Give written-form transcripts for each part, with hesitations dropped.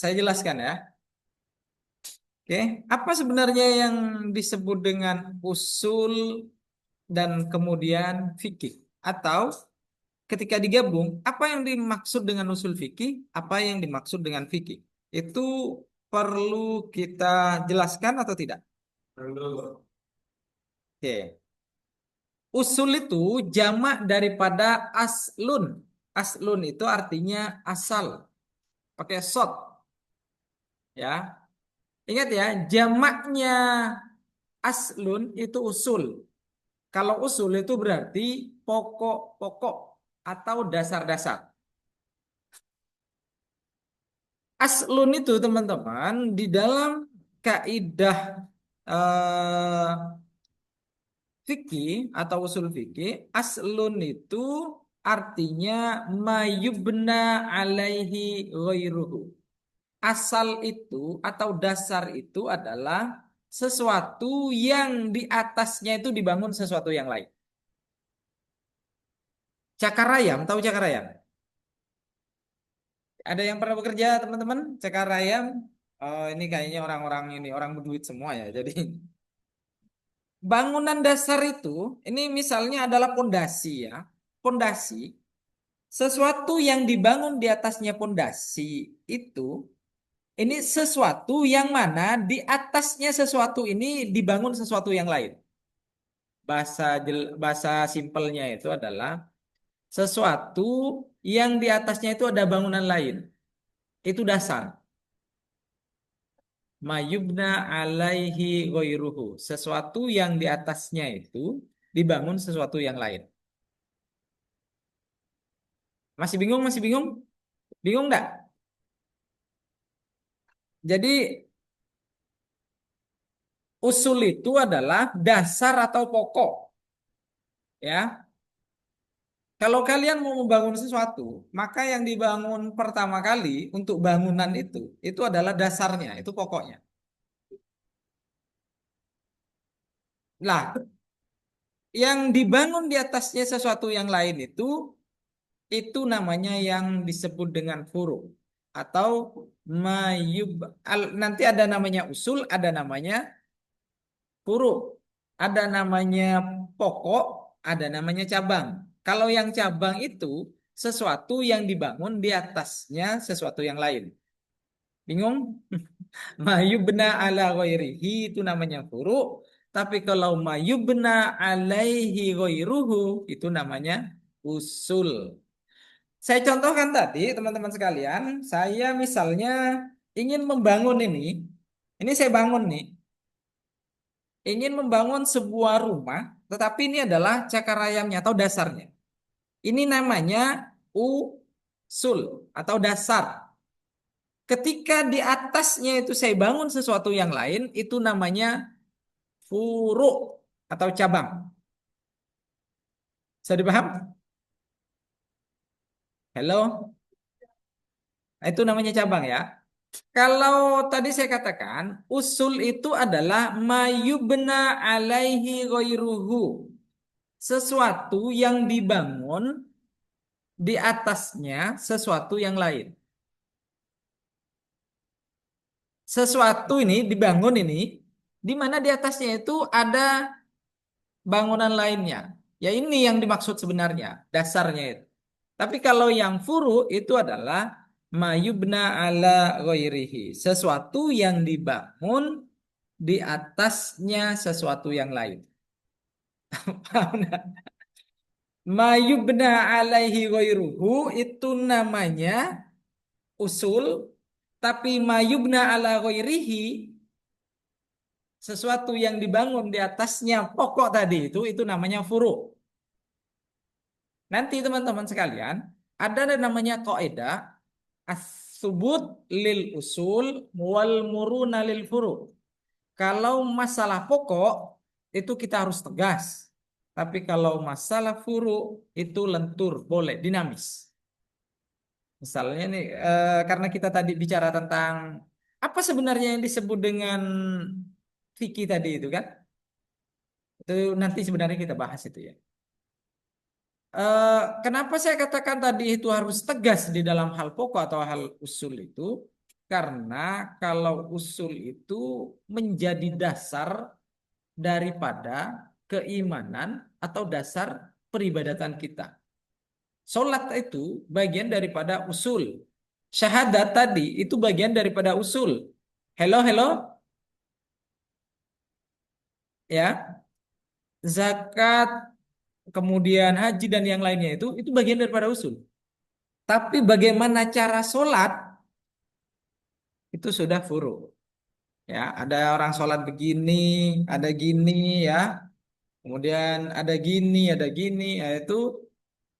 Saya jelaskan ya. Oke, apa sebenarnya yang disebut dengan usul dan kemudian fikih? Atau ketika digabung, apa yang dimaksud dengan usul fikih? Apa yang dimaksud dengan fikih? Itu perlu kita jelaskan atau tidak? Perlu. Oke. Usul itu jamak daripada aslun. Aslun itu artinya asal, pakai sod ya. Ingat ya, jamaknya aslun itu usul. Kalau usul itu berarti pokok-pokok atau dasar-dasar. Aslun itu teman-teman di dalam kaidah eh, fikih atau usul fikih, aslun itu artinya mayubna alaihi ghairuhu. Asal itu atau dasar itu adalah sesuatu yang di atasnya itu dibangun sesuatu yang lain. Cakar ayam, tahu cakar ayam? Ada yang pernah bekerja teman-teman? Cakar ayam? Oh, ini kayaknya orang-orang ini orang berduit semua ya. Jadi bangunan dasar itu, ini misalnya adalah pondasi ya. Pondasi, sesuatu yang dibangun di atasnya pondasi itu, ini sesuatu yang mana di atasnya sesuatu ini dibangun sesuatu yang lain. Bahasa simpelnya itu adalah sesuatu yang di atasnya itu ada bangunan lain. Itu dasar. Mayubna alaihi ghairuhu. Sesuatu yang di atasnya itu dibangun sesuatu yang lain. Masih bingung? Masih bingung? Bingung nggak? Jadi usul itu adalah dasar atau pokok, ya. Kalau kalian mau membangun sesuatu, maka yang dibangun pertama kali untuk bangunan itu adalah dasarnya, itu pokoknya. Lah, yang dibangun di atasnya sesuatu yang lain itu namanya yang disebut dengan furu atau nanti ada namanya usul, ada namanya furu, ada namanya pokok, ada namanya cabang. Kalau yang cabang itu sesuatu yang dibangun di atasnya sesuatu yang lain. Bingung? Mayubna ala ghairihi itu namanya furu, tapi kalau mayubna alaihi ghairuhu itu namanya usul. Saya contohkan tadi, teman-teman sekalian, saya misalnya ingin membangun ini saya bangun nih, ingin membangun sebuah rumah, tetapi ini adalah cakar ayamnya atau dasarnya. Ini namanya usul atau dasar. Ketika di atasnya itu saya bangun sesuatu yang lain, itu namanya furu atau cabang. Bisa dipaham? Halo? Nah, itu namanya cabang ya. Kalau tadi saya katakan, usul itu adalah mayubna alaihi ghairuhu. Sesuatu yang dibangun di atasnya sesuatu yang lain. Sesuatu ini dibangun ini, di mana di atasnya itu ada bangunan lainnya. Ya ini yang dimaksud sebenarnya, dasarnya itu. Tapi kalau yang furu itu adalah mayubna ala ghairihi. Sesuatu yang dibangun di atasnya sesuatu yang lain. Paham nggak? Mayubna alaihi ghairuhu itu namanya usul, tapi mayubna ala ghairihi sesuatu yang dibangun di atasnya pokok tadi itu namanya furu. Nanti teman-teman sekalian, ada namanya kaidah as-subut lil usul wal muruna lil furu. Kalau masalah pokok itu kita harus tegas. Tapi kalau masalah furu itu lentur, boleh dinamis. Misalnya nih, karena kita tadi bicara tentang apa sebenarnya yang disebut dengan fikih tadi itu kan, itu nanti sebenarnya kita bahas itu ya. Kenapa saya katakan tadi itu harus tegas di dalam hal pokok atau hal usul itu? Karena kalau usul itu menjadi dasar daripada keimanan atau dasar peribadatan kita. Salat itu bagian daripada usul. Syahadat tadi itu bagian daripada usul. Hello, hello, ya. Zakat, kemudian haji dan yang lainnya itu bagian daripada usul. Tapi bagaimana cara sholat itu sudah furu. Ya, ada orang sholat begini, ada gini, ya. Kemudian ada gini, ya itu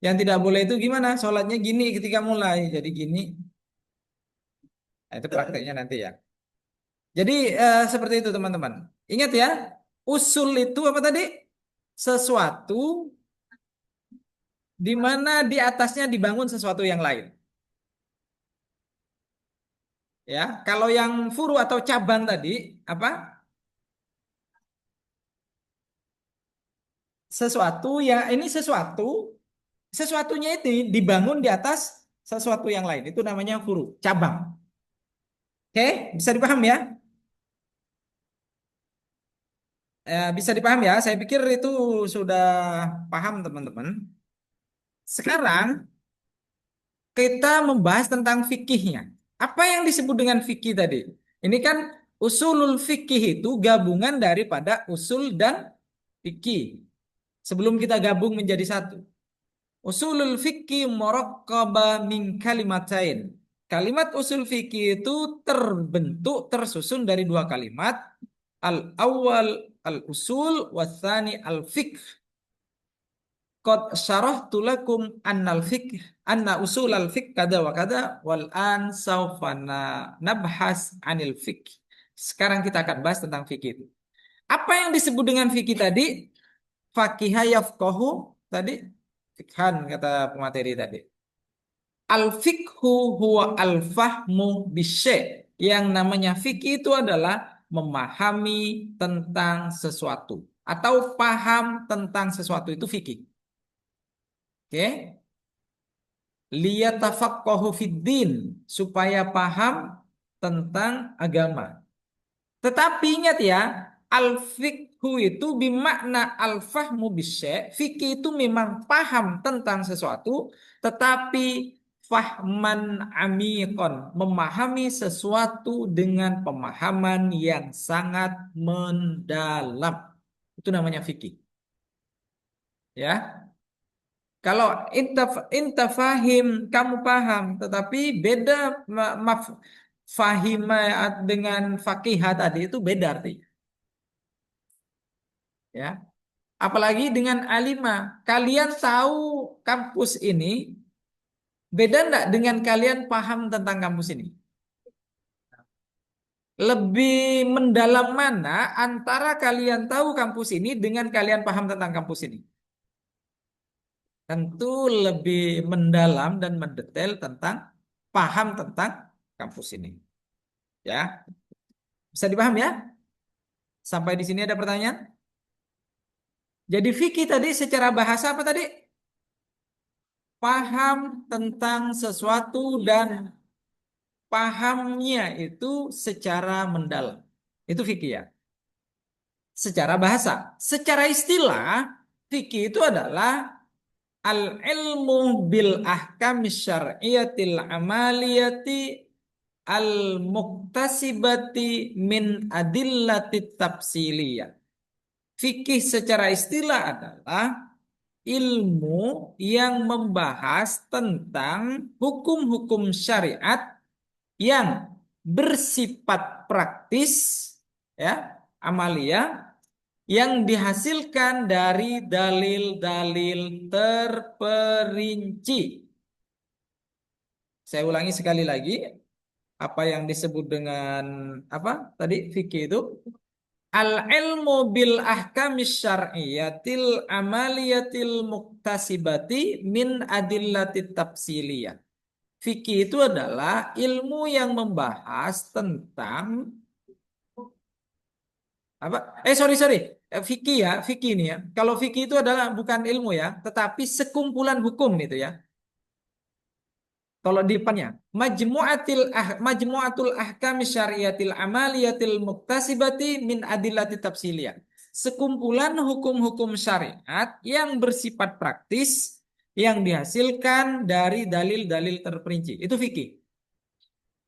yang tidak boleh itu gimana? Sholatnya gini ketika mulai, jadi gini. Nah, itu prakteknya nanti ya. Jadi seperti itu teman-teman. Ingat ya, usul itu apa tadi? Sesuatu di mana di atasnya dibangun sesuatu yang lain. Ya, kalau yang furu atau cabang tadi apa? Sesuatu ya ini sesuatunya itu dibangun di atas sesuatu yang lain. Itu namanya furu, cabang. Oke, bisa dipaham ya? Bisa dipaham ya? Saya pikir itu sudah paham teman-teman. Sekarang kita membahas tentang fikihnya. Apa yang disebut dengan fikih tadi? Ini kan usulul fikih itu gabungan daripada usul dan fikih. Sebelum kita gabung menjadi satu. Usulul fikih murakkabah min kalimatain. Kalimat usul fikih itu terbentuk, tersusun dari dua kalimat. Al-awwal al-usul, wasani al-fiqh. Qad syarahtu lakum annal fiqh anna usul al fiqh kada wa kada wal an saufa nabhas anil fiqh. Sekarang kita akan bahas tentang fikih itu. Apa yang disebut dengan fikih tadi? Fakiha yafqahu tadi, fikhan kata pemateri tadi. Al fiqhu huwa al fahmu bisyai'. Yang namanya fikih itu adalah memahami tentang sesuatu atau paham tentang sesuatu itu fikih. Oke? Liyatafaqahu fiddin, supaya paham tentang agama. Tetapi ingat ya, al-fiqhu itu bimakna al-fahmu bisyai'. Fikih itu memang paham tentang sesuatu, tetapi fahman amikon, memahami sesuatu dengan pemahaman yang sangat mendalam. Itu namanya fikih. Ya. Kalau inta fahim, kamu paham, tetapi beda fahima dengan fakihah tadi itu beda artinya. Ya, apalagi dengan alima. Kalian tahu kampus ini beda enggak dengan kalian paham tentang kampus ini? Lebih mendalam mana antara kalian tahu kampus ini dengan kalian paham tentang kampus ini? Tentu lebih mendalam dan mendetail tentang paham tentang kampus ini. Ya, bisa dipaham ya? Sampai di sini ada pertanyaan? Jadi fikih tadi secara bahasa apa tadi? Paham tentang sesuatu dan pahamnya itu secara mendalam. Itu fikih ya. Secara bahasa. Secara istilah, fikih itu adalah al-ilmu bil ahkam syar'iyatil amaliyati al-muktasibati min adillatit tafsiliyah. Fikih secara istilah adalah ilmu yang membahas tentang hukum-hukum syariat yang bersifat praktis, ya, amalia, yang dihasilkan dari dalil-dalil terperinci. Saya ulangi sekali lagi, apa yang disebut dengan apa tadi fikih itu? Al-ilmu bil ahkamis syar'iyatil amaliyatil muktasibati min adillatit tafsiliyah. Fikih itu adalah ilmu yang membahas tentang apa? Sorry. Fikih ya, fikih ini ya. Kalau fikih itu adalah bukan ilmu ya, tetapi sekumpulan hukum itu ya. Kalau di depannya, majmu'atul ahkam syariatil amaliyatil muktasibati min adillati tafsiliyah. Sekumpulan hukum-hukum syariat yang bersifat praktis yang dihasilkan dari dalil-dalil terperinci. Itu fikih.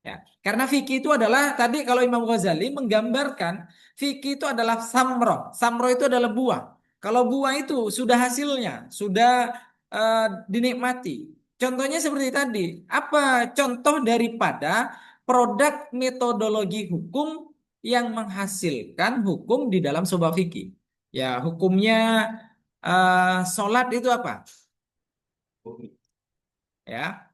Ya, karena fikih itu adalah tadi kalau Imam Ghazali menggambarkan fikih itu adalah samroh. Samroh itu adalah buah. Kalau buah itu sudah hasilnya, sudah dinikmati. Contohnya seperti tadi. Apa contoh daripada produk metodologi hukum yang menghasilkan hukum di dalam sebuah fikih? Ya, hukumnya sholat itu apa? Ya,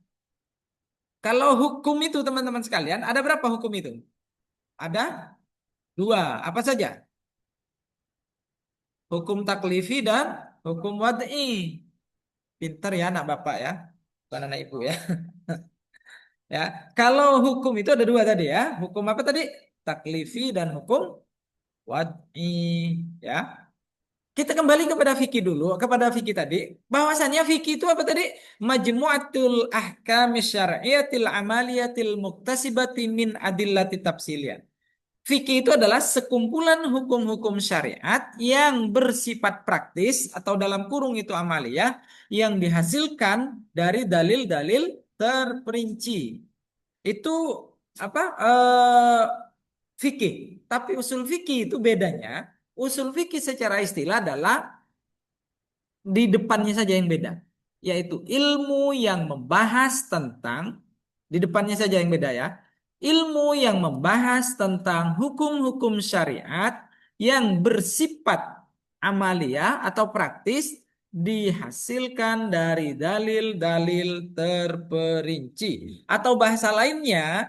kalau hukum itu teman-teman sekalian, ada berapa hukum itu? Ada dua, apa saja? Hukum taklifi dan hukum wad'i. Pinter ya anak bapak ya, bukan anak ibu ya. Ya, kalau hukum itu ada dua tadi ya. Hukum apa tadi? Taklifi dan hukum wad'i. Ya, kita kembali kepada fikih dulu, kepada fikih tadi. Bahwasannya fikih itu apa tadi? Majmu'atul ahkam syar'iyatil amaliyatil muktasibati min adillati tafsiliyah. Fikih itu adalah sekumpulan hukum-hukum syariat yang bersifat praktis atau dalam kurung itu amaliyah yang dihasilkan dari dalil-dalil terperinci. Itu apa? Fikih. Tapi usul fikih itu bedanya. Usul fikih secara istilah adalah di depannya saja yang beda, yaitu ilmu yang membahas tentang di depannya saja yang beda ya. Ilmu yang membahas tentang hukum-hukum syariat yang bersifat amalia atau praktis dihasilkan dari dalil-dalil terperinci. Atau bahasa lainnya,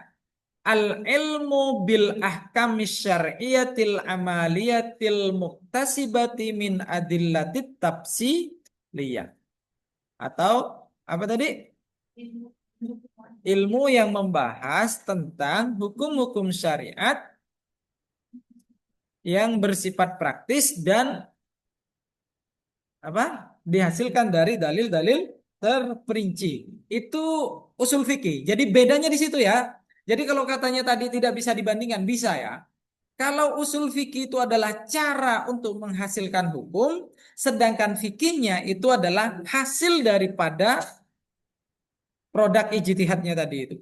al ilmu bil ahkami syar'iyatil amaliyatil muktasibati min adillatit tafsiliyah. Atau apa tadi? Ilmu yang membahas tentang hukum-hukum syariat yang bersifat praktis dan apa? Dihasilkan dari dalil-dalil terperinci. Itu usul fikih. Jadi bedanya di situ ya. Jadi kalau katanya tadi tidak bisa dibandingkan, bisa ya. Kalau usul fikih itu adalah cara untuk menghasilkan hukum, sedangkan fikihnya itu adalah hasil daripada produk ijtihadnya tadi itu.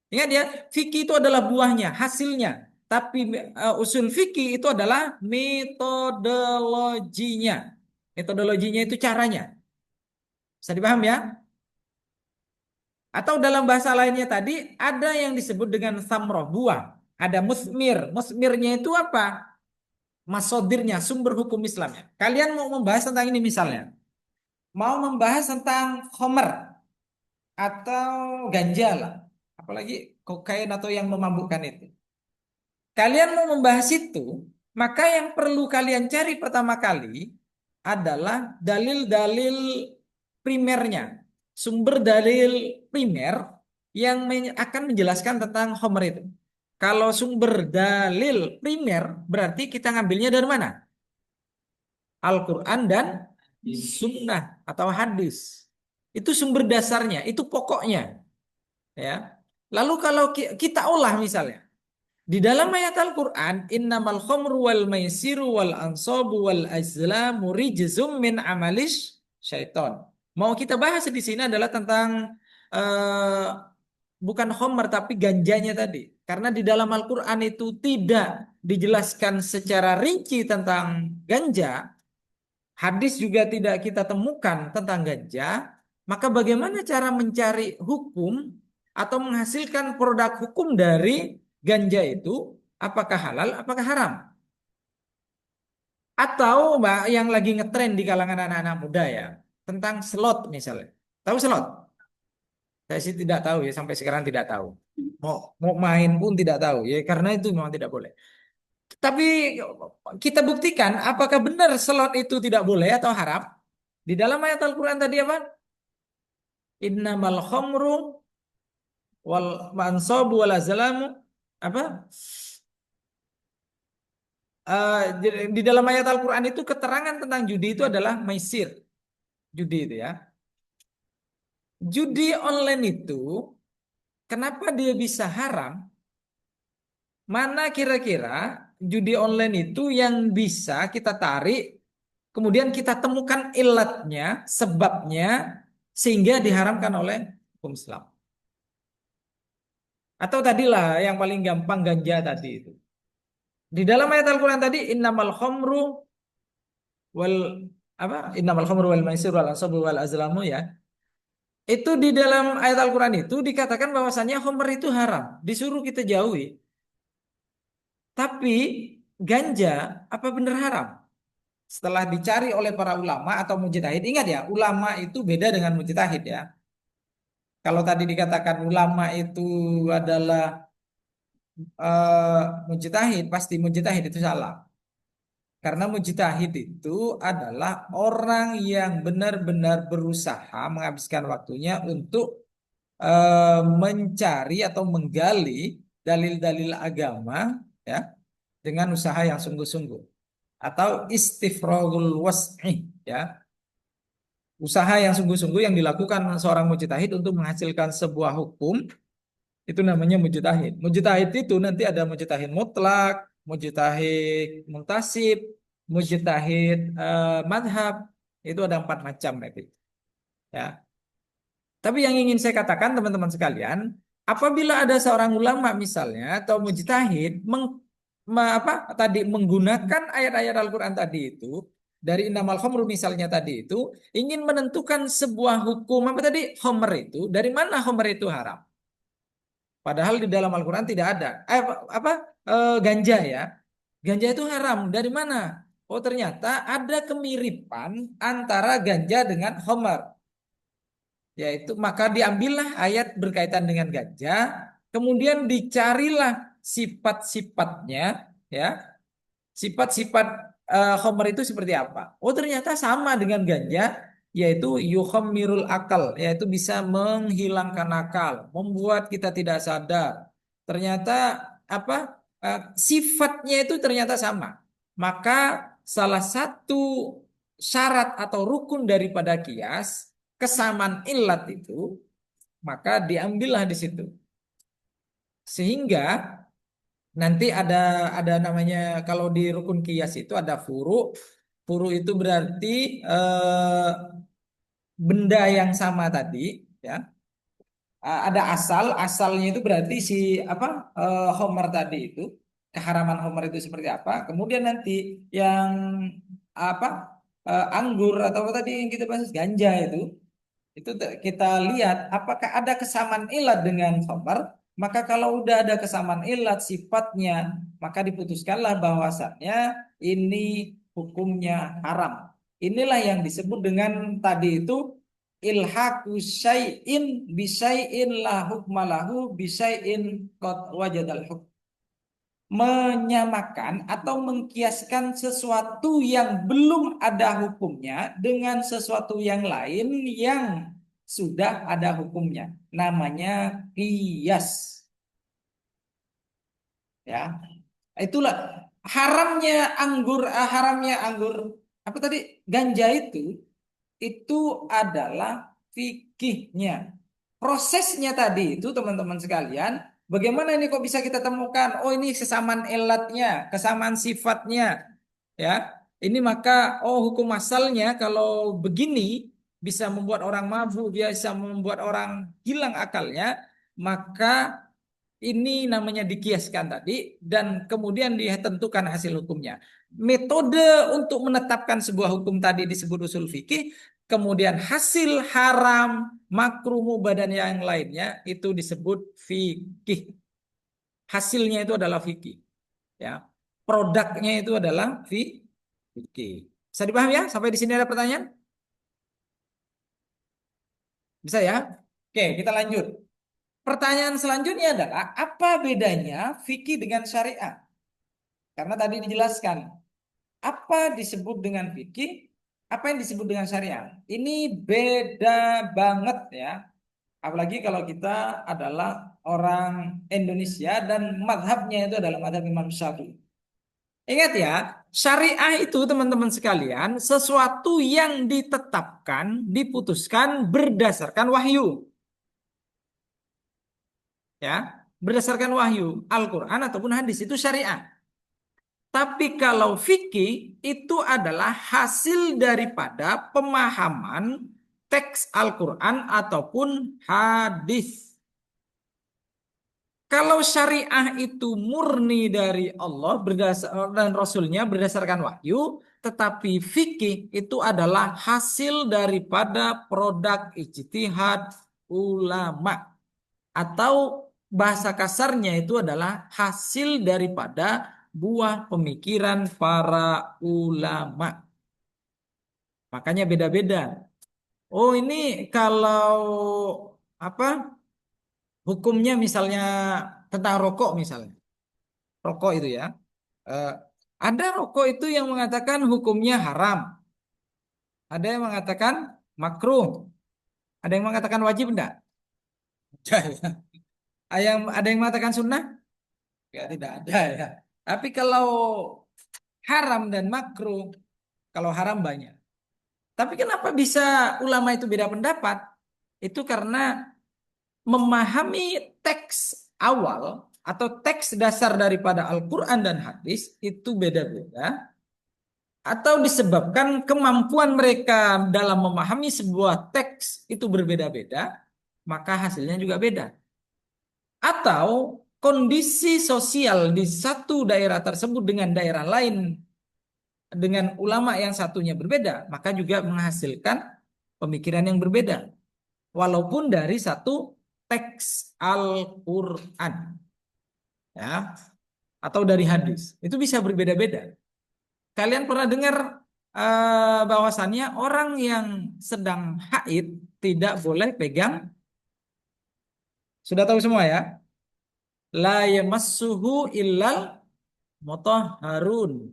Ingat ya, fikih itu adalah buahnya, hasilnya. Tapi usul fikih itu adalah metodologinya. Metodologinya itu caranya. Bisa dipaham ya? Atau dalam bahasa lainnya tadi ada yang disebut dengan samroh, buah. Ada musmir. Musmirnya itu apa? Masodirnya, sumber hukum Islamnya. Kalian mau membahas tentang ini misalnya. Mau membahas tentang homer atau ganja lah. Apalagi kokain atau yang memabukkan itu. Kalian mau membahas itu, maka yang perlu kalian cari pertama kali adalah dalil-dalil primernya. Sumber dalil primer yang akan menjelaskan tentang homer itu. Kalau sumber dalil primer berarti kita ngambilnya dari mana? Al-Quran dan sunnah atau hadis. Itu sumber dasarnya, itu pokoknya. Ya. Lalu kalau kita olah misalnya. Di dalam ayat Al-Quran, innamal khamru wal maisiru wal ansabu wal azlamu rijzum min amalis syaiton. Mau kita bahas di sini adalah tentang eh, bukan khamr tapi ganjanya tadi. Karena di dalam Al-Quran itu tidak dijelaskan secara rinci tentang ganja, hadis juga tidak kita temukan tentang ganja, maka bagaimana cara mencari hukum atau menghasilkan produk hukum dari ganja itu, apakah halal, apakah haram? Atau yang lagi ngetren di kalangan anak-anak muda ya, tentang slot misalnya. Tahu slot? Saya sih tidak tahu ya, sampai sekarang tidak tahu. Mau mau main pun tidak tahu ya, karena itu memang tidak boleh. Tapi kita buktikan apakah benar slot itu tidak boleh atau haram? Di dalam ayat Al-Quran tadi apa? Innamal khamru wal mansabu wal azlamu apa? Di dalam ayat Al-Quran itu keterangan tentang judi itu adalah maisir. Judi itu ya. Judi online itu kenapa dia bisa haram? Mana kira-kira judi online itu yang bisa kita tarik, kemudian kita temukan ilatnya, sebabnya, sehingga diharamkan oleh hukum Islam. Atau tadilah yang paling gampang ganja tadi itu. Di dalam ayat Al-Quran tadi, innamal khamru wal innamal khamru wal maisir wal ansabu wal azlamu ya. Itu di dalam ayat Al-Quran itu dikatakan bahwasannya khamr itu haram, disuruh kita jauhi. Tapi ganja apa benar haram? Setelah dicari oleh para ulama atau mujtahid, ingat ya, ulama itu beda dengan mujtahid ya. Kalau tadi dikatakan ulama itu adalah mujtahid, pasti mujtahid itu salah. Karena mujtahid itu adalah orang yang benar-benar berusaha menghabiskan waktunya untuk mencari atau menggali dalil-dalil agama ya dengan usaha yang sungguh-sungguh atau istifragul was'i ya. Usaha yang sungguh-sungguh yang dilakukan seorang mujtahid untuk menghasilkan sebuah hukum itu namanya mujtahid. Mujtahid itu nanti ada mujtahid mutlak, mujtahid muntasib, mujtahid madhab. Itu ada 4 macam nanti. Ya. Tapi yang ingin saya katakan teman-teman sekalian, apabila ada seorang ulama misalnya atau mujtahid tadi menggunakan ayat-ayat Al-Qur'an tadi itu dari innamal khamru misalnya tadi itu ingin menentukan sebuah hukum apa tadi khamr itu dari mana khamr itu haram. Padahal di dalam Al-Quran tidak ada. Ganja ya. Ganja itu haram. Dari mana? Oh ternyata ada kemiripan antara ganja dengan khamar. Yaitu maka diambillah ayat berkaitan dengan ganja. Kemudian dicarilah sifat-sifatnya. Ya. Sifat-sifat khamar itu seperti apa? Oh ternyata sama dengan ganja. Yaitu yukhammirul akal. Yaitu bisa menghilangkan akal. Membuat kita tidak sadar. Ternyata apa sifatnya itu ternyata sama. Maka salah satu syarat atau rukun daripada kias kesamaan ilat itu maka diambillah di situ. Sehingga nanti ada namanya kalau di rukun kias itu ada furu. Furu itu berarti eh, benda yang sama tadi ya. Ada asalnya itu berarti si homer tadi itu keharaman homer itu seperti apa. Kemudian nanti yang apa anggur atau apa tadi yang kita bahas ganja itu kita lihat apakah ada kesamaan ilat dengan homer. Maka kalau udah ada kesamaan ilat sifatnya, maka diputuskanlah bahwasannya ini hukumnya haram. Inilah yang disebut dengan tadi itu ilhaqu syai'in bisyai'in la hukmalahu bisyai'in qad wajadal hukm. Menyamakan atau mengkiaskan sesuatu yang belum ada hukumnya dengan sesuatu yang lain yang sudah ada hukumnya. Namanya kias. Ya, itulah haramnya anggur apa tadi ganja itu adalah fikihnya. Prosesnya tadi itu teman-teman sekalian, bagaimana ini kok bisa kita temukan? Oh ini kesamaan elatnya, kesamaan sifatnya, ya. Ini maka oh hukum asalnya kalau begini bisa membuat orang mabuk, bisa membuat orang hilang akalnya, maka ini namanya dikiaskan tadi dan kemudian ditentukan hasil hukumnya. Metode untuk menetapkan sebuah hukum tadi disebut usul fikih, kemudian hasil haram, makruh, mubah dan yang lainnya itu disebut fikih. Hasilnya itu adalah fikih, ya. Produknya itu adalah fikih. Bisa dipahami ya? Sampai di sini ada pertanyaan? Bisa ya? Oke, kita lanjut. Pertanyaan selanjutnya adalah apa bedanya fikih dengan syariat? Karena tadi dijelaskan apa disebut dengan fikih, apa yang disebut dengan syariat. Ini beda banget ya. Apalagi kalau kita adalah orang Indonesia dan madhabnya itu adalah madhab Imam Syafi'i. Ingat ya, Syariah itu teman-teman sekalian sesuatu yang ditetapkan, diputuskan berdasarkan wahyu, ya, berdasarkan wahyu Al-Qur'an ataupun hadis itu syariah. Tapi kalau fikih itu adalah hasil daripada pemahaman teks Al-Qur'an ataupun hadis. Kalau syariah itu murni dari Allah dan Rasulnya berdasarkan wahyu, tetapi fikih itu adalah hasil daripada produk ijtihad ulama, atau bahasa kasarnya itu adalah hasil daripada buah pemikiran para ulama. Makanya beda-beda. Oh, ini kalau apa? Hukumnya misalnya tentang rokok misalnya. Rokok itu ya. Eh, ada rokok itu yang mengatakan hukumnya haram. Ada yang mengatakan makruh. Ada yang mengatakan wajib enggak? Ada yang mengatakan sunnah? Ya, tidak ada ya. Tapi kalau haram dan makruh, kalau haram banyak. Tapi kenapa bisa ulama itu beda pendapat? Itu karena memahami teks awal atau teks dasar daripada Al-Quran dan hadis itu beda-beda, atau disebabkan kemampuan mereka dalam memahami sebuah teks itu berbeda-beda, maka hasilnya juga beda. Atau kondisi sosial di satu daerah tersebut dengan daerah lain dengan ulama yang satunya berbeda, maka juga menghasilkan pemikiran yang berbeda walaupun dari satu teks Al-Qur'an, ya, atau dari hadis. Itu bisa berbeda-beda. Kalian pernah dengar bahwasannya orang yang sedang haid tidak boleh pegang, sudah tahu semua ya? La yamassuhu illal mutahharun.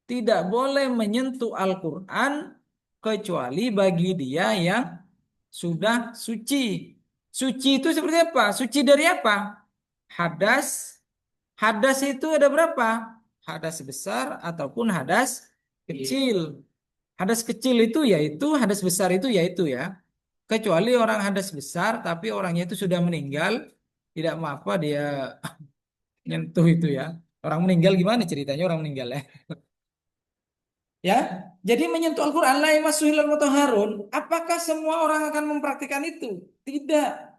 Tidak boleh menyentuh Al-Qur'an kecuali bagi dia yang sudah suci. Suci itu seperti apa? Suci dari apa? Hadas. Hadas itu ada berapa? Hadas besar ataupun hadas kecil. Hadas kecil itu yaitu, hadas besar itu yaitu ya. Kecuali orang hadas besar tapi orangnya itu sudah meninggal, tidak apa dia nyentuh itu ya. Orang meninggal gimana ceritanya orang meninggal ya? Ya, jadi menyentuh Al-Quran la yamassuhu illal mutahharun. Apakah semua orang akan mempraktikkan itu? Tidak.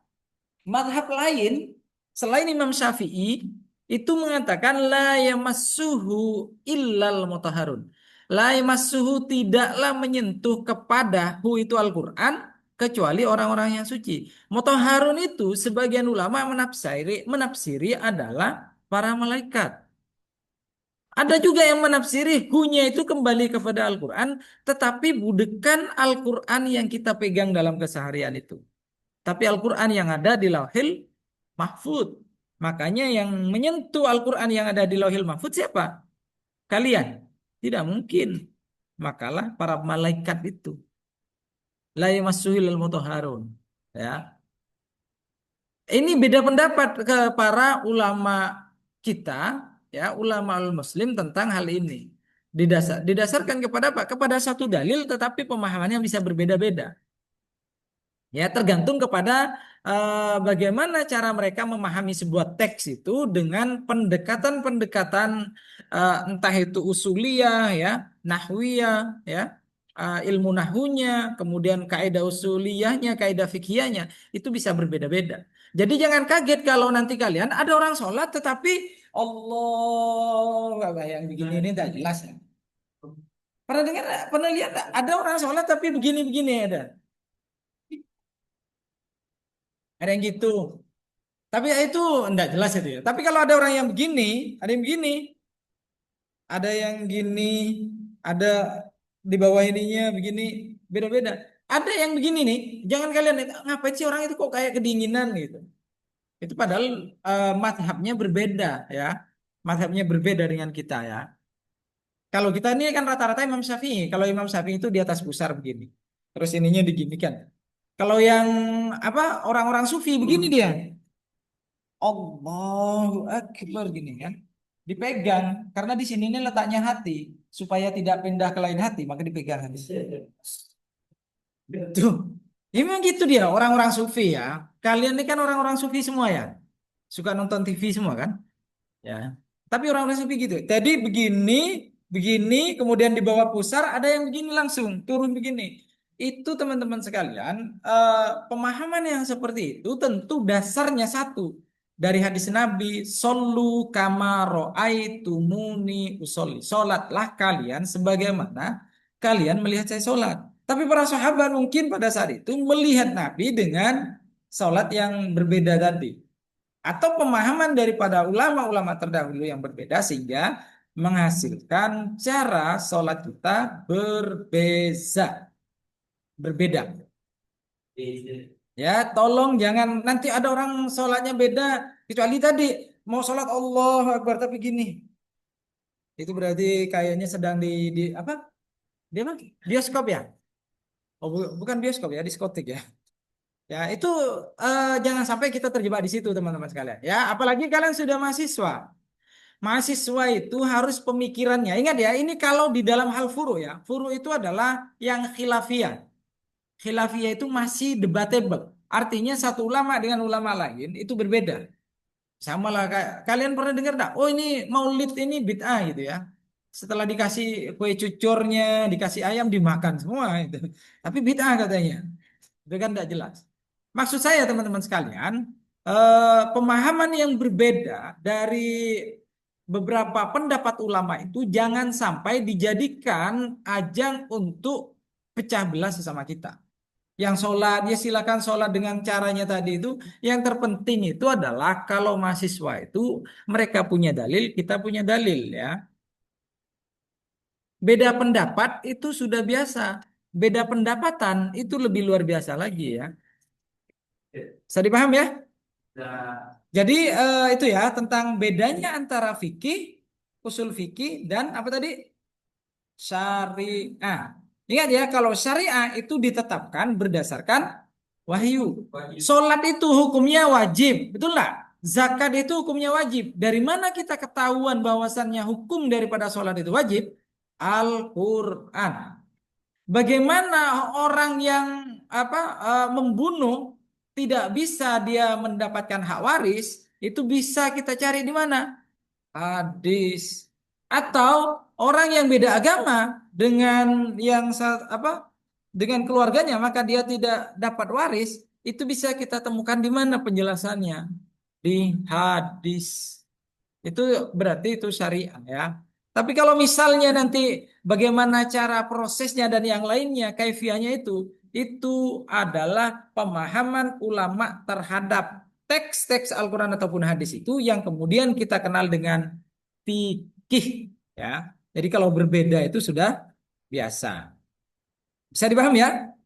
Madhab lain selain Imam Syafi'i itu mengatakan la yamassuhu illal mutahharun. La yamassuhu tidaklah menyentuh kepada hu itu Al-Quran kecuali orang-orang yang suci. Mutahharun itu sebagian ulama menafsiri adalah para malaikat. Ada juga yang menafsiri hunya itu kembali kepada Al-Quran, tetapi bukan Al-Quran yang kita pegang dalam keseharian itu. Tapi Al-Quran yang ada di Lauhil Mahfud. Makanya yang menyentuh Al-Quran yang ada di Lauhil Mahfud siapa? Kalian. Tidak mungkin. Makalah para malaikat itu. La yamassuhul mutahharun. Ya. Ini beda pendapat ke para ulama kita, ya, ulama al-muslim tentang hal ini. Didasarkan kepada apa? Kepada satu dalil tetapi pemahamannya bisa berbeda-beda. Ya, tergantung kepada bagaimana cara mereka memahami sebuah teks itu dengan pendekatan-pendekatan entah itu usuliyah ya, nahwiyah ya, ilmu nahunya, kemudian kaidah usuliyahnya, kaidah fikihnya itu bisa berbeda-beda. Jadi jangan kaget kalau nanti kalian ada orang sholat tetapi Allah yang begini ini tidak jelas ya. Pernah dengar, pernah lihat ada orang sholat tapi begini-begini ada. Ada yang gitu. Tapi ya itu enggak jelas itu ya. Tapi kalau ada orang yang begini, ada yang begini, ada yang gini, ada di bawah ininya begini, beda-beda. Ada yang begini nih, jangan kalian ngapain sih orang itu kok kayak kedinginan gitu. Itu padahal mazhabnya berbeda ya. Mazhabnya berbeda dengan kita ya. Kalau kita ini kan rata-rata Imam Syafi'i. Kalau Imam Syafi'i itu di atas pusar begini. Terus ininya diginikan. Kalau yang apa orang-orang sufi begini dia. Allahu Akbar gini kan. dipegang karena di sini ini letaknya hati supaya tidak pindah ke lain hati maka dipegang hati. Tuh, ya memang gitu dia orang-orang sufi ya. Kalian ini kan orang-orang sufi semua ya, suka nonton TV semua kan? Ya. Tapi orang-orang sufi gitu. Jadi begini, begini, kemudian di bawah pusar ada yang begini langsung turun begini. Itu teman-teman sekalian, pemahaman yang seperti itu tentu dasarnya satu dari hadis Nabi, Sallu kama ro'aitumuni usolli. Solatlah kalian sebagaimana kalian melihat saya solat. Tapi para sahabat mungkin pada saat itu melihat Nabi dengan solat yang berbeda tadi atau pemahaman daripada ulama-ulama terdahulu yang berbeda sehingga menghasilkan cara sholat kita berbeda. Ya, tolong jangan nanti ada orang sholatnya beda kecuali tadi mau sholat Allahu Akbar tapi gini. Itu berarti kayaknya sedang di apa? Dia mah bioskop ya? Oh, bukan bioskop ya, diskotik ya. Ya, itu jangan sampai kita terjebak di situ teman-teman sekalian. Ya, apalagi kalian sudah mahasiswa. Mahasiswa itu harus pemikirannya. Ingat ya, ini kalau di dalam hal furu ya. Furu itu adalah yang khilafiyah. Khilafiyah itu masih debatable. Artinya satu ulama dengan ulama lain itu berbeda. Sama lah kalian pernah dengar enggak? Oh ini maulid ini bid'ah gitu ya. Setelah dikasih kue cucurnya, dikasih ayam dimakan semua itu. Tapi bid'ah katanya. Itu kan tidak jelas. Maksud saya teman-teman sekalian, pemahaman yang berbeda dari beberapa pendapat ulama itu jangan sampai dijadikan ajang untuk pecah belah sesama kita. Yang sholat, ya silakan sholat dengan caranya tadi itu. Yang terpenting itu adalah kalau mahasiswa itu mereka punya dalil, kita punya dalil ya. Beda pendapat itu sudah biasa. Beda pendapatan itu lebih luar biasa lagi ya. Bisa dipaham ya? Jadi itu ya tentang bedanya antara fikih, usul fikih dan apa tadi? Syariah. Ingat ya kalau syariah itu ditetapkan berdasarkan wahyu. Sholat itu hukumnya wajib, betul nggak? Zakat itu hukumnya wajib. Dari mana kita ketahuan bahwasannya hukum daripada sholat itu wajib? Al-Quran. Bagaimana orang yang membunuh tidak bisa dia mendapatkan hak waris, itu bisa kita cari di mana? Hadis. Atau orang yang beda agama dengan dengan keluarganya maka dia tidak dapat waris, itu bisa kita temukan di mana penjelasannya? Di hadis. Itu berarti itu syariah ya. Tapi kalau misalnya nanti bagaimana cara prosesnya dan yang lainnya, kaifiahnya itu adalah pemahaman ulama terhadap teks-teks Al-Quran ataupun hadis itu yang kemudian kita kenal dengan fikih ya. Jadi kalau berbeda itu sudah biasa. Bisa dipahami ya?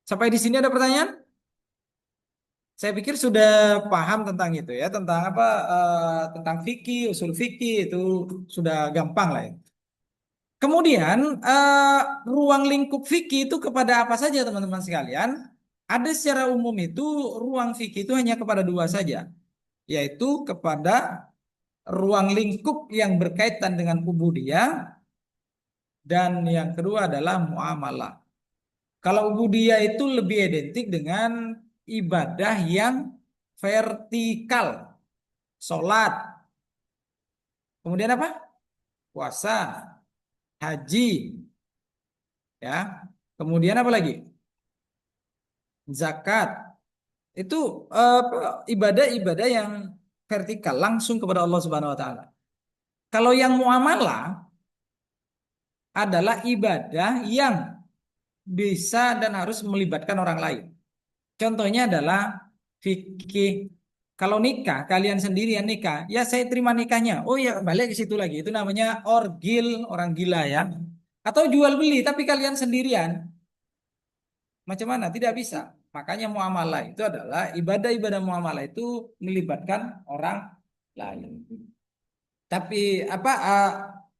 Sampai di sini ada pertanyaan? Saya pikir sudah paham tentang itu ya, tentang tentang fikih, usul fikih itu sudah gampang lah ya. Kemudian ruang lingkup fikih itu kepada apa saja teman-teman sekalian? Ada secara umum itu ruang fikih itu hanya kepada dua saja, yaitu kepada ruang lingkup yang berkaitan dengan ubudiyah dan yang kedua adalah muamalah. Kalau ubudiyah itu lebih identik dengan ibadah yang vertikal, sholat, kemudian apa? Puasa, haji, ya. Kemudian apa lagi? Zakat. Itu ibadah-ibadah yang vertikal, langsung kepada Allah Subhanahu wa taala. Kalau yang muamalah adalah ibadah yang bisa dan harus melibatkan orang lain. Contohnya adalah fikih. Kalau nikah, kalian sendirian nikah, ya saya terima nikahnya. Oh ya, balik ke situ lagi. Itu namanya orgil, orang gila ya. Atau jual beli, tapi kalian sendirian. Macam mana? Tidak bisa. Makanya muamalah itu adalah ibadah-ibadah muamalah itu melibatkan orang lain. Tapi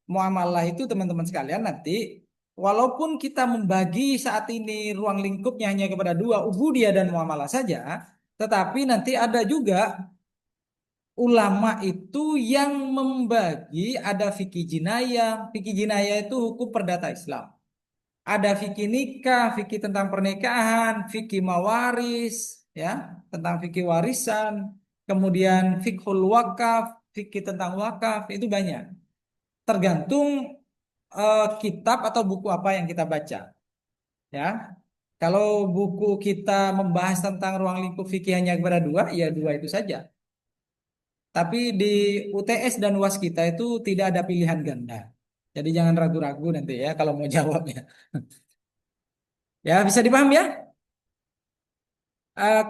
muamalah itu teman-teman sekalian nanti walaupun kita membagi saat ini ruang lingkupnya hanya kepada dua, ubudiyah dan muamalah saja, tetapi nanti ada juga ulama itu yang membagi ada fikih jinayah. Fikih jinayah itu hukum perdata Islam. Ada fikih nikah, fikih tentang pernikahan, fikih mawaris, ya, tentang fikih warisan. Kemudian fikhul wakaf, fikih tentang wakaf, itu banyak. Tergantung kitab atau buku apa yang kita baca, ya. Kalau buku kita membahas tentang ruang lingkup fikih hanya kepada dua, ya dua itu saja. Tapi di UTS dan UAS kita itu tidak ada pilihan ganda. Jadi jangan ragu-ragu nanti ya kalau mau jawabnya. Ya bisa dipahami ya.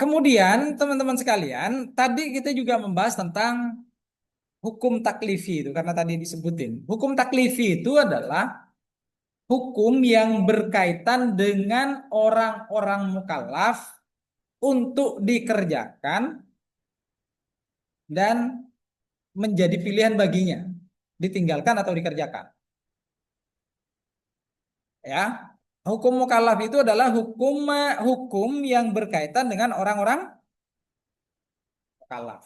Kemudian teman-teman sekalian, tadi kita juga membahas tentang hukum taklifi itu karena tadi disebutin. Hukum taklifi itu adalah hukum yang berkaitan dengan orang-orang mukallaf untuk dikerjakan dan menjadi pilihan baginya, ditinggalkan atau dikerjakan. Ya, hukum mukallaf itu adalah hukum yang berkaitan dengan orang-orang mukallaf.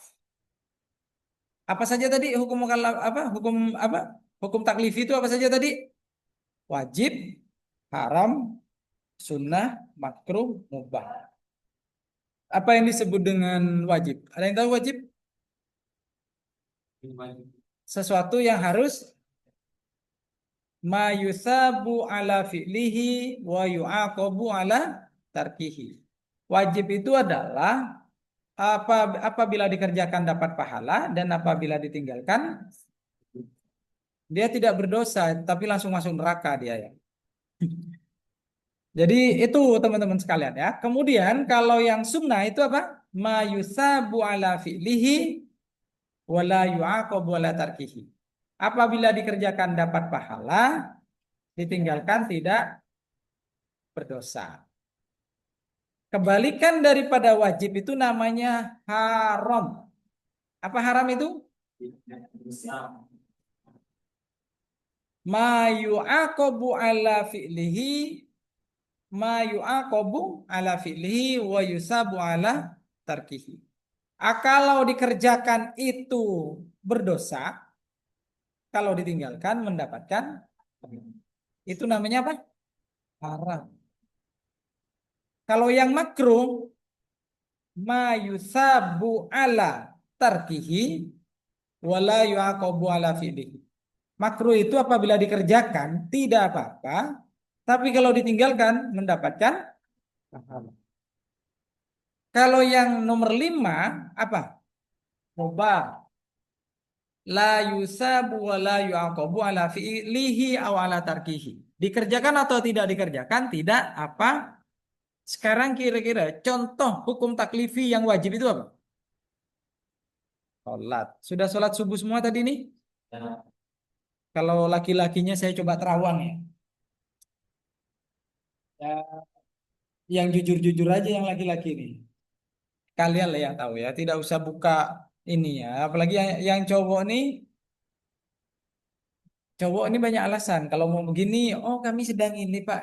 Apa saja tadi hukum mukallaf apa? Hukum apa? Hukum taklifi itu apa saja tadi? Wajib, haram, sunnah, makruh, mubah. Apa yang disebut dengan wajib? Ada yang tahu wajib? Sesuatu yang harus ma yusabu ala fi'lihi wa yu'aqabu ala tarkihi. Wajib itu adalah apabila dikerjakan dapat pahala dan apabila ditinggalkan dia tidak berdosa tapi langsung masuk neraka dia ya. Jadi itu teman-teman sekalian ya. Kemudian kalau yang sunnah itu apa? Ma yusabu ala fi'lihi wa la yu'aqabu ala tarkihi. Apabila dikerjakan dapat pahala, ditinggalkan tidak berdosa. Kebalikan daripada wajib itu namanya haram. Apa haram itu? Ma yu'aqabu ala fi'lihi ma yu'aqabu ala fi'lihi wa yusabu ala tarkihi. Kalau dikerjakan itu berdosa, kalau ditinggalkan mendapatkan itu namanya apa? Haram. Kalau yang makruh ma yusabu ala tarkihi wala yu'aqabu ala fi'lihi. Makruh itu apabila dikerjakan tidak apa-apa, tapi kalau ditinggalkan mendapatkan pahala. Kalau yang nomor 5 apa? Mubah. La yusabu wa la yu'aqabu ala fi'lihi aw ala tarkihi. Dikerjakan atau tidak dikerjakan tidak apa. Sekarang kira-kira contoh hukum taklifi yang wajib itu apa? Sholat. Sudah sholat subuh semua tadi nih? Ya. Kalau laki-lakinya saya coba terawang ya. Ya, yang jujur-jujur aja yang laki-laki nih. Kalian lah yang tahu ya, tidak usah buka ini ya. Apalagi yang cowok nih, cowok ini banyak alasan. Kalau mau begini, oh kami sedang ini Pak.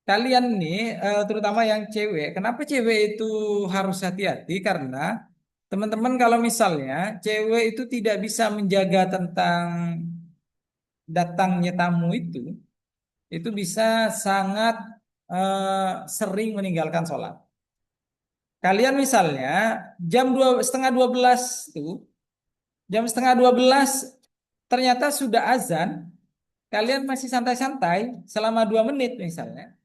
Kalian nih, terutama yang cewek, kenapa cewek itu harus hati-hati? Karena teman-teman kalau misalnya cewek itu tidak bisa menjaga tentang datangnya tamu itu bisa sangat sering meninggalkan sholat. Kalian misalnya setengah 12 tuh, jam setengah 12 ternyata sudah azan, kalian masih santai-santai selama 2 menit misalnya,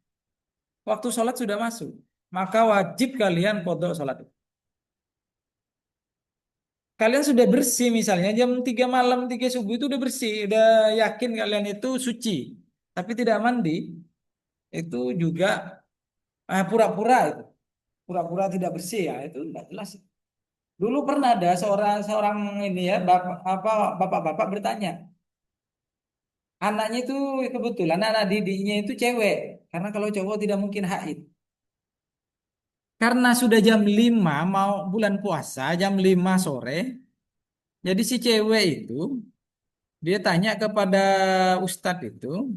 waktu sholat sudah masuk, maka wajib kalian qadha sholat itu. Kalian sudah bersih misalnya jam 3 malam, 3 subuh itu udah bersih, udah yakin kalian itu suci, tapi tidak mandi, itu juga pura-pura itu, pura-pura tidak bersih ya, itu tidak jelas. Dulu pernah ada seorang seorang ini ya, bapak-bapak bertanya, anaknya itu kebetulan anak didiknya itu cewek, karena kalau cowok tidak mungkin haid. Karena sudah jam 5 mau bulan puasa, jam 5 sore, jadi si cewek itu dia tanya kepada ustadz itu,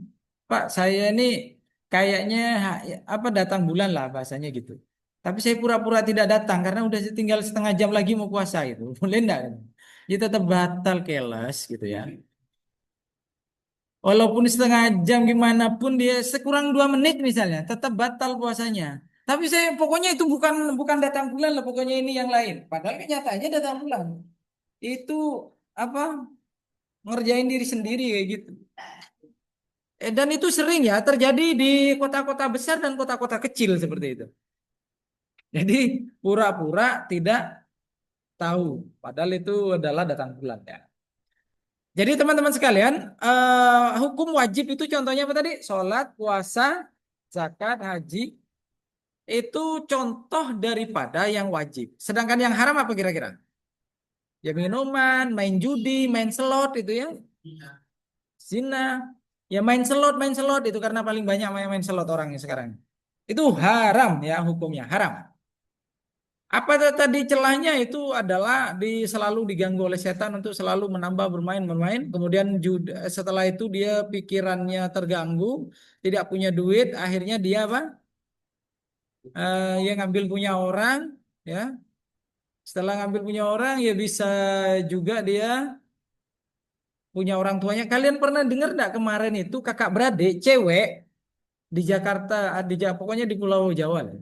Pak saya ini kayaknya apa datang bulan lah bahasanya gitu. Tapi saya pura-pura tidak datang karena udah tinggal setengah jam lagi mau puasa itu. Boleh enggak? Ya tetap batal keles gitu ya. Walaupun setengah jam gimana pun dia sekurang 2 menit misalnya, tetap batal puasanya. Tapi saya pokoknya itu bukan bukan datang bulan lah, pokoknya ini yang lain. Padahal kenyataannya datang bulan. Itu apa? Ngerjain diri sendiri kayak gitu. Dan itu sering ya terjadi di kota-kota besar dan kota-kota kecil seperti itu. Jadi pura-pura tidak tahu, padahal itu adalah datang bulan ya. Jadi teman-teman sekalian, hukum wajib itu contohnya apa tadi? Sholat, puasa, zakat, haji, itu contoh daripada yang wajib. Sedangkan yang haram apa kira-kira? Ya minuman, main judi, main slot itu ya, zina. Ya main slot itu karena paling banyak main slot orangnya sekarang. Itu haram ya hukumnya, haram. Apa tadi celahnya itu adalah selalu diganggu oleh setan untuk selalu menambah bermain-bermain. Kemudian setelah itu dia pikirannya terganggu, tidak punya duit, akhirnya dia apa? Ya ngambil punya orang, ya. Setelah ngambil punya orang, ya bisa juga dia punya orang tuanya. Kalian pernah dengar nggak kemarin itu kakak beradik cewek di Jakarta, pokoknya di Pulau Jawa.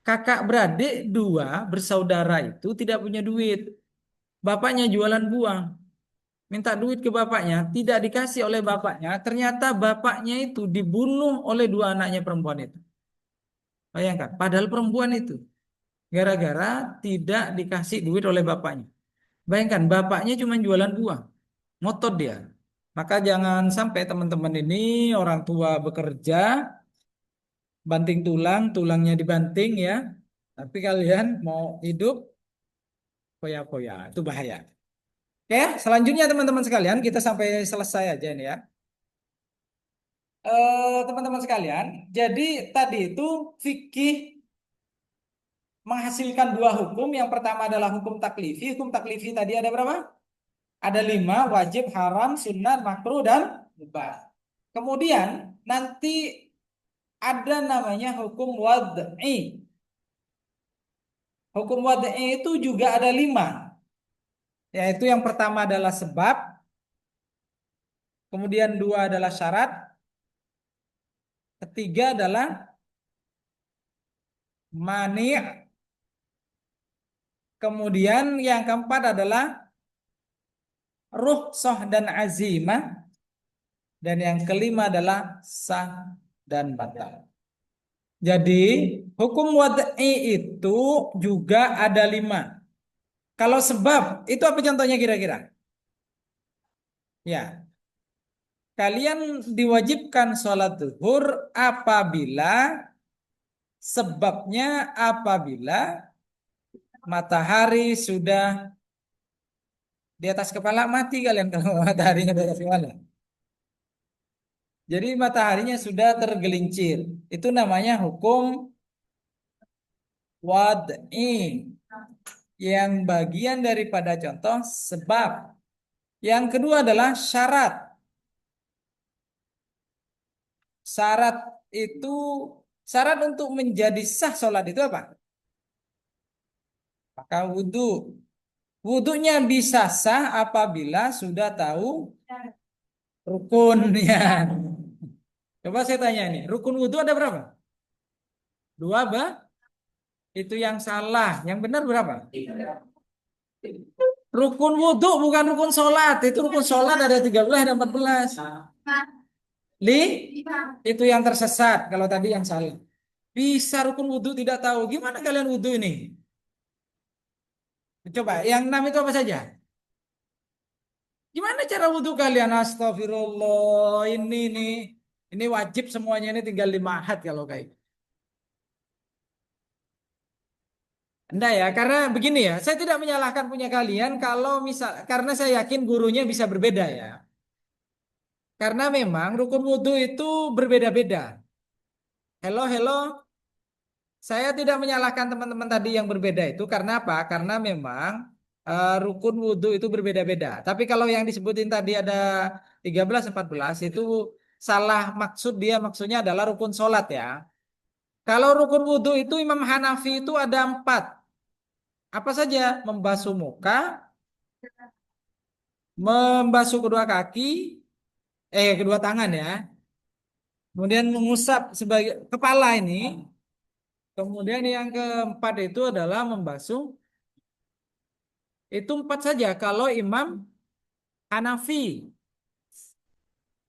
Kakak beradik dua bersaudara itu tidak punya duit. Bapaknya jualan buah, minta duit ke bapaknya, tidak dikasih oleh bapaknya. Ternyata bapaknya itu dibunuh oleh dua anaknya perempuan itu. Bayangkan, padahal perempuan itu gara-gara tidak dikasih duit oleh bapaknya. Bayangkan, bapaknya cuma jualan buah, ngotot dia. Maka jangan sampai teman-teman ini orang tua bekerja, banting tulang, tulangnya dibanting ya. Tapi kalian mau hidup foya-foya, itu bahaya. Oke, selanjutnya teman-teman sekalian, kita sampai selesai aja ini ya. Teman-teman sekalian, jadi tadi itu fikih menghasilkan dua hukum. Yang pertama adalah hukum taklifi. Hukum taklifi tadi ada berapa? Ada 5, wajib, haram, sunnah, makruh, dan mubah. Kemudian nanti ada namanya hukum wad'i. Hukum wad'i itu juga ada 5. Yaitu yang pertama adalah sebab, kemudian 2 adalah syarat, ketiga adalah mani', kemudian yang keempat adalah rukhsah dan azimah, dan yang kelima adalah sah dan batal. Jadi hukum wad'i itu juga ada 5. Kalau sebab itu apa contohnya kira-kira? Ya, kalian diwajibkan sholat zuhur apabila sebabnya apabila matahari sudah di atas kepala, mati kalian kalau mataharinya di atas kepala. Jadi mataharinya sudah tergelincir. Itu namanya hukum wad'i. Yang bagian daripada contoh sebab. Yang kedua adalah syarat. Syarat itu, syarat untuk menjadi sah sholat itu apa? Maka wudhu. Wudhunya bisa sah apabila sudah tahu rukunnya. Coba saya tanya nih, rukun wudhu ada berapa? 2 bah? Itu yang salah. Yang benar berapa? Rukun wudhu bukan rukun sholat. Itu rukun sholat ada 13 ada 14. Li, itu yang tersesat. Kalau tadi yang salah. Bisa rukun wudhu tidak tahu. Gimana kalian wudhu ini? Coba, yang 6 itu apa saja? Gimana cara wudhu kalian? Astagfirullah. Ini nih. Ini wajib semuanya ini tinggal 5 ahad kalau kayak gitu. Enggak ya, karena begini ya, saya tidak menyalahkan punya kalian kalau misal, karena saya yakin gurunya bisa berbeda ya. Karena memang rukun wudhu itu berbeda-beda. Hello, hello. Saya tidak menyalahkan teman-teman tadi yang berbeda itu karena apa? Karena memang rukun wudhu itu berbeda-beda. Tapi kalau yang disebutin tadi ada 13, 14 itu salah maksud dia, maksudnya adalah rukun sholat ya. Kalau rukun wudhu itu Imam Hanafi itu ada 4. Apa saja? Membasuh muka, membasuh kedua kaki, kedua tangan ya. Kemudian mengusap sebagai kepala ini. Kemudian yang keempat itu adalah membasuh. Itu 4 saja kalau Imam Hanafi.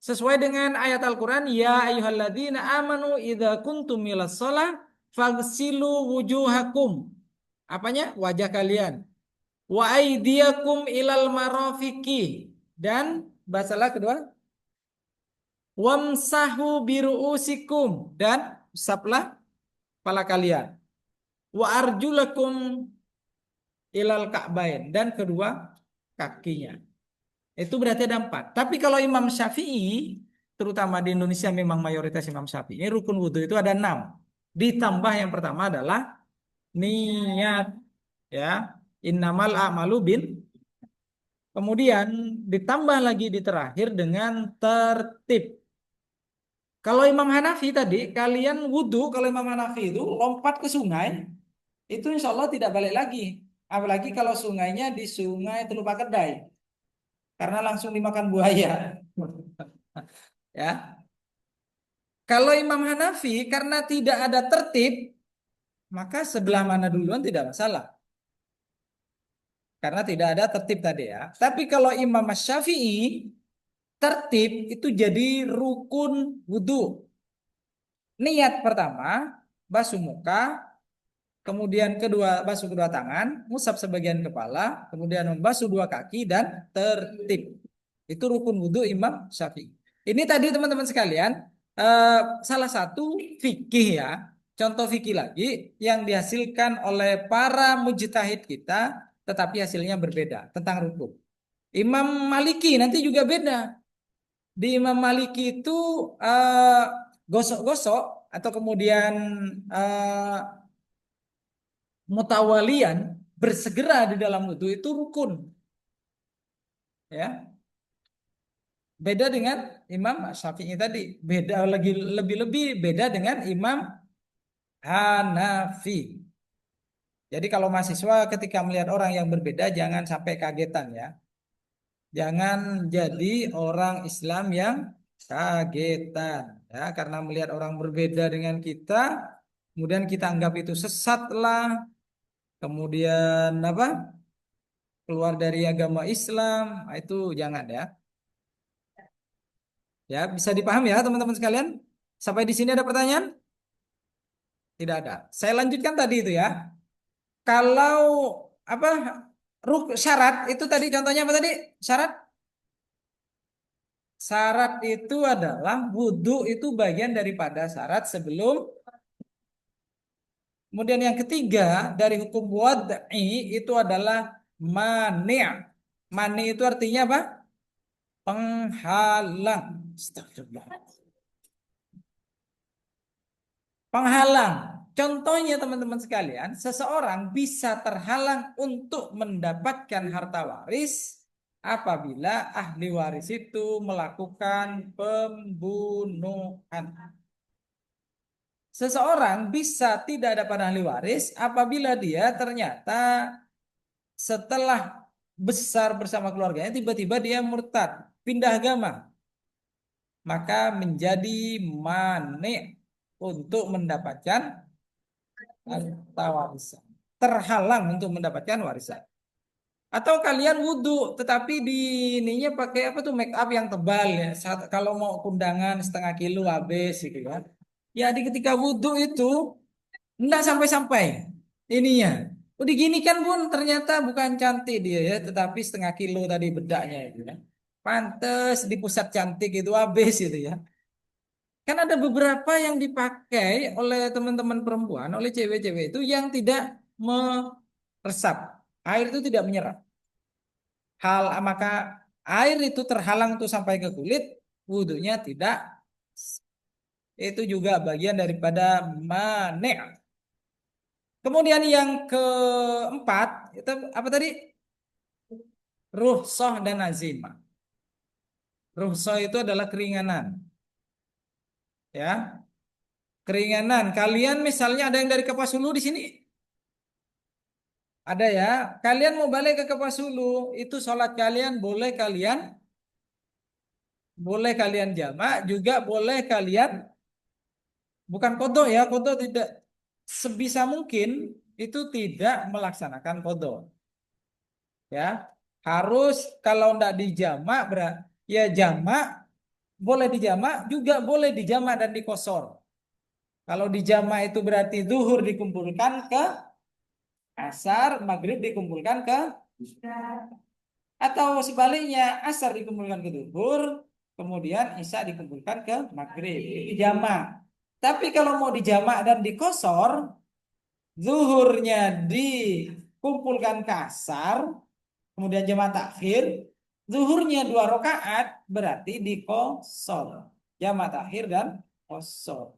Sesuai dengan ayat Al-Quran, ya ayyuhalladzina amanu idza kuntum milas shalah faghsilu wujuhakum. Apanya? Wajah kalian. Wa aydiyakum ilal marafiqi. Dan bahasalah kedua, wamsahu biruusikum. Dan usaplah kepala kalian. Wa arjulakum ilal ka'bain. Dan kedua kakinya. Itu berarti ada 4. Tapi kalau Imam Syafi'i, terutama di Indonesia memang mayoritas Imam Syafi'i, rukun wudhu itu ada 6. Ditambah yang pertama adalah niat. Ya, innamal a'malu bin. Kemudian ditambah lagi di terakhir dengan tertib. Kalau Imam Hanafi tadi, kalian wudhu, kalau Imam Hanafi itu lompat ke sungai, itu insya Allah tidak balik lagi. Apalagi kalau sungainya di sungai Teluk Kedai. Karena langsung dimakan buaya. Ya. Kalau Imam Hanafi karena tidak ada tertib, maka sebelah mana duluan tidak masalah. Karena tidak ada tertib tadi ya. Tapi kalau Imam Syafi'i, tertib itu jadi rukun wudhu. Niat pertama, basuh muka, kemudian kedua basuh kedua tangan, ngusap sebagian kepala, kemudian membasuh dua kaki dan tertib. Itu rukun wudhu Imam Syafi'i. Ini tadi teman-teman sekalian, salah satu fikih ya, contoh fikih lagi yang dihasilkan oleh para mujtahid kita, tetapi hasilnya berbeda tentang rukun. Imam Maliki nanti juga beda. Di Imam Maliki itu eh, gosok-gosok atau kemudian eh, mutawalian bersegera di dalam wudhu itu rukun. Ya, beda dengan Imam Syafi'i tadi. Beda lagi lebih-lebih beda dengan Imam Hanafi. Jadi kalau mahasiswa ketika melihat orang yang berbeda jangan sampai kagetan ya. Jangan jadi orang Islam yang kagetan ya karena melihat orang berbeda dengan kita kemudian kita anggap itu sesat lah, kemudian apa? Keluar dari agama Islam, nah, itu jangan ya. Ya, bisa dipahami ya teman-teman sekalian? Sampai di sini ada pertanyaan? Tidak ada. Saya lanjutkan tadi itu ya. Kalau apa syarat itu tadi contohnya apa tadi? Syarat? Syarat itu adalah wudhu itu bagian daripada syarat sebelum. Kemudian yang ketiga dari hukum wad'i itu adalah mani'. Mani itu artinya apa? Penghalang. Astagfirullah. Penghalang. Contohnya teman-teman sekalian, seseorang bisa terhalang untuk mendapatkan harta waris apabila ahli waris itu melakukan pembunuhan. Seseorang bisa tidak dapat ahli waris apabila dia ternyata setelah besar bersama keluarganya tiba-tiba dia murtad, pindah agama, maka menjadi manik untuk mendapatkan harta warisan. Terhalang untuk mendapatkan warisan. Atau kalian wudhu, tetapi di ininya pakai apa tuh make up yang tebal ya. Kalau mau kundangan setengah kilo habis gitu ya. Ya di ketika wudhu itu enggak sampai-sampai ininya. Udah gini kan pun ternyata bukan cantik dia ya, tetapi setengah kilo tadi bedaknya itu ya. Pantes di pusat cantik itu habis itu ya. Kan ada beberapa yang dipakai oleh teman-teman perempuan, oleh cewek-cewek itu yang tidak meresap. Air itu tidak menyerap. Maka air itu terhalang tuh sampai ke kulit, wudhunya tidak. Itu juga bagian daripada mane'. Kemudian yang keempat, itu apa tadi? Rukhsah dan azimah. Rukhsah itu adalah keringanan. Ya. Keringanan. Kalian misalnya ada yang dari Kapas Hulu di sini? Ada ya. Kalian mau balik ke Kapas Hulu, itu sholat kalian boleh kalian jamak, juga boleh kalian bukan kodok ya, kodok tidak sebisa mungkin itu tidak melaksanakan kodok ya. Harus kalau tidak dijamak ya jamak boleh dijamak juga boleh dijamak dan dikosor. Kalau dijamak itu berarti zuhur dikumpulkan ke asar, maghrib dikumpulkan ke atau sebaliknya asar dikumpulkan ke zuhur, kemudian isya dikumpulkan ke maghrib. Itu jamak. Tapi kalau mau dijamak dan dikosor, zuhurnya dikumpulkan ke asar, kemudian jamaah takhir, zuhurnya 2 rakaat berarti dikosor. Jamaah takhir dan kosor.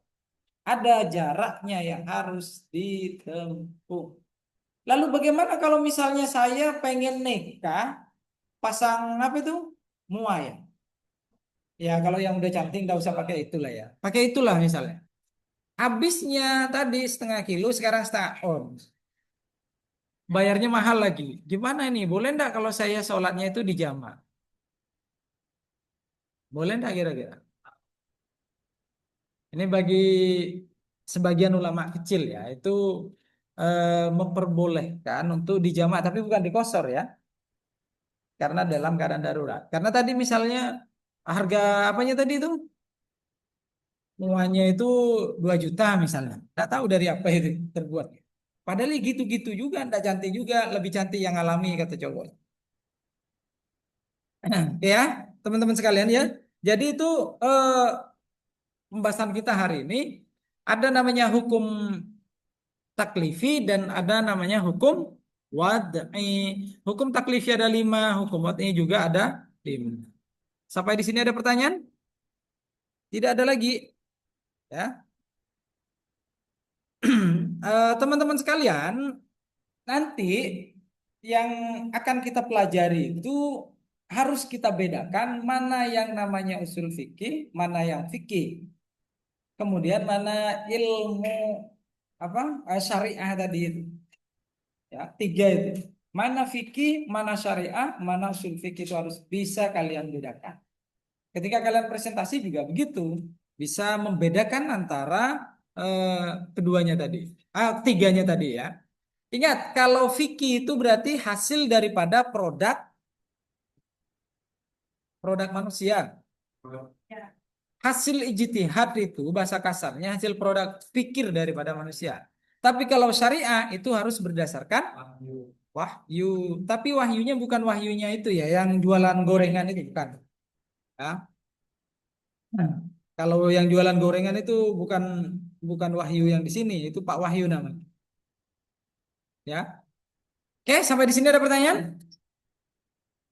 Ada jaraknya yang harus ditempuh. Lalu bagaimana kalau misalnya saya pengen nikah pasang apa itu? Mua ya. Ya kalau yang udah cantik nggak usah pakai itulah ya. Pakai itulah misalnya. Habisnya tadi 0,5 kilo sekarang 0,5 ons. Bayarnya mahal lagi. Gimana ini? Boleh enggak kalau saya sholatnya itu di jamaah? Boleh enggak kira-kira? Ini bagi sebagian ulama kecil ya, itu memperbolehkan untuk di jamaah tapi bukan di kosor ya, karena dalam keadaan darurat. Karena tadi misalnya harga apanya tadi itu? Muanya itu 2 juta misalnya. Enggak tahu dari apa itu terbuat. Padahal gitu-gitu juga, enggak cantik juga, lebih cantik yang alami kata cowok. Ya, teman-teman sekalian ya. Jadi itu eh, pembahasan kita hari ini ada namanya hukum taklifi dan ada namanya hukum wad'i. Hukum taklifi ada 5, hukum wad'i juga ada 5. Sampai di sini ada pertanyaan? Tidak ada lagi, ya. Teman-teman sekalian, nanti yang akan kita pelajari itu harus kita bedakan mana yang namanya usul fikih, mana yang fikih. Kemudian mana ilmu apa syariah tadi itu. Ya, 3 itu. Mana fikih, mana syariah, mana usul fikih itu harus bisa kalian bedakan. Ketika kalian presentasi juga begitu, bisa membedakan antara keduanya tadi, 3-nya tadi ya. Ingat, kalau fikih itu berarti hasil daripada produk produk manusia. Hasil ijtihad itu bahasa kasarnya hasil produk pikir daripada manusia. Tapi kalau syariah itu harus berdasarkan wahyu. Tapi wahyunya bukan wahyunya itu ya, yang jualan gorengan itu bukan. Ya. Nah, kalau yang jualan gorengan itu bukan bukan Wahyu yang di sini, itu Pak Wahyu namanya. Ya. Oke, sampai di sini ada pertanyaan?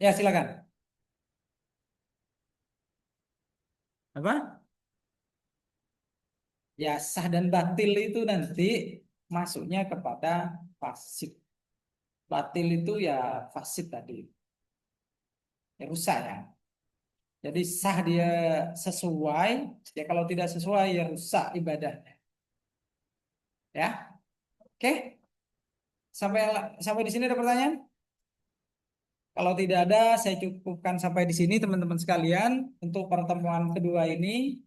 Ya, silakan. Apa? Ya, sah dan batil itu nanti masuknya kepada fasid. Batil itu ya fasid tadi. Ya rusak ya. Jadi sah dia sesuai, ya kalau tidak sesuai ya rusak ibadahnya. Ya. Oke, sampai sampai di sini ada pertanyaan? Kalau tidak ada, saya cukupkan sampai di sini teman-teman sekalian untuk pertemuan kedua ini.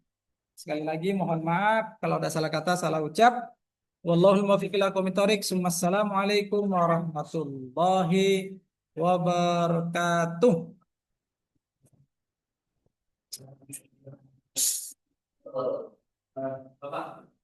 Sekali lagi mohon maaf kalau ada salah kata, salah ucap. Wallahul muwaffiq ila aqwamit thoriq. Assalamualaikum warahmatullahi wabarakatuh. Bapak.